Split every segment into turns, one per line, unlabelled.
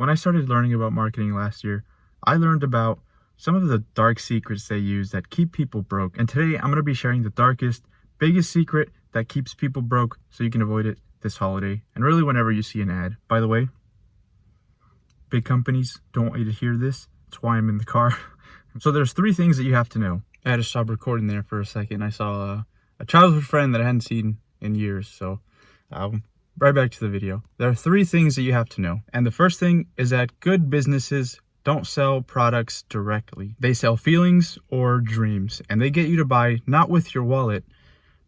When I started learning about marketing last year, I learned about some of the dark secrets they use that keep people broke. And today I'm going to be sharing the darkest, biggest secret that keeps people broke so you can avoid it this holiday and really whenever you see an ad. By the way, big companies don't want you to hear this. That's why I'm in the car. So there's 3 things that you have to know. I had to stop recording there for a second. I saw a childhood friend that I hadn't seen in years. So right back to the video. There are 3 things that you have to know. And the first thing is that good businesses don't sell products directly. They sell feelings or dreams, and they get you to buy not with your wallet,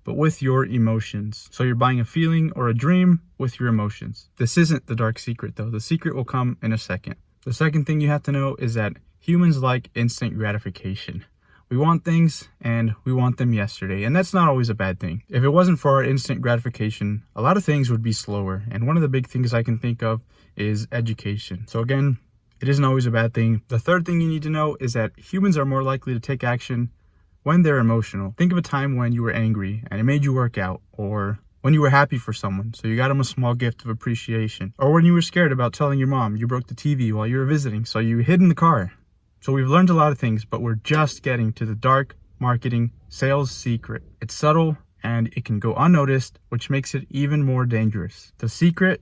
but with your emotions. So you're buying a feeling or a dream with your emotions. This isn't the dark secret though. The secret will come in a second. The second thing you have to know is that humans like instant gratification. We want things and we want them yesterday, and that's not always a bad thing. If it wasn't for our instant gratification, a lot of things would be slower, and one of the big things I can think of is education. So again, it isn't always a bad thing. The third thing you need to know is that humans are more likely to take action when they're emotional. Think of a time when you were angry and it made you work out, or when you were happy for someone, so you got them a small gift of appreciation, or when you were scared about telling your mom you broke the TV while you were visiting, so you hid in the car. So we've learned a lot of things, but we're just getting to the dark marketing sales secret. It's subtle and it can go unnoticed, which makes it even more dangerous. The secret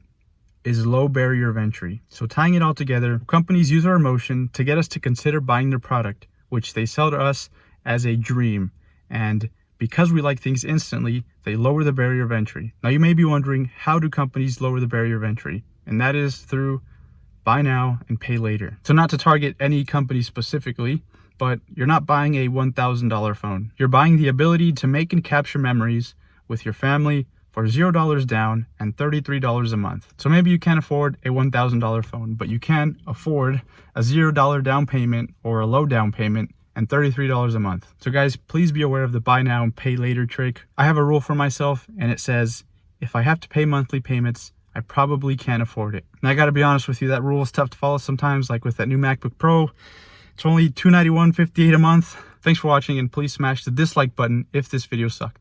is low barrier of entry. So tying it all together, companies use our emotion to get us to consider buying their product, which they sell to us as a dream. And because we like things instantly, they lower the barrier of entry. Now you may be wondering, how do companies lower the barrier of entry? And that is through buy now and pay later. So not to target any company specifically, but you're not buying a $1,000 phone. You're buying the ability to make and capture memories with your family for $0 down and $33 a month. So maybe you can't afford a $1,000 phone, but you can afford a $0 down payment or a low down payment and $33 a month. So guys, please be aware of the buy now and pay later trick. I have a rule for myself, and it says, if I have to pay monthly payments, I probably can't afford it. And I gotta be honest with you, that rule is tough to follow sometimes, like with that new MacBook Pro. It's only $291.58 a month. Thanks for watching, and please smash the dislike button if this video sucked.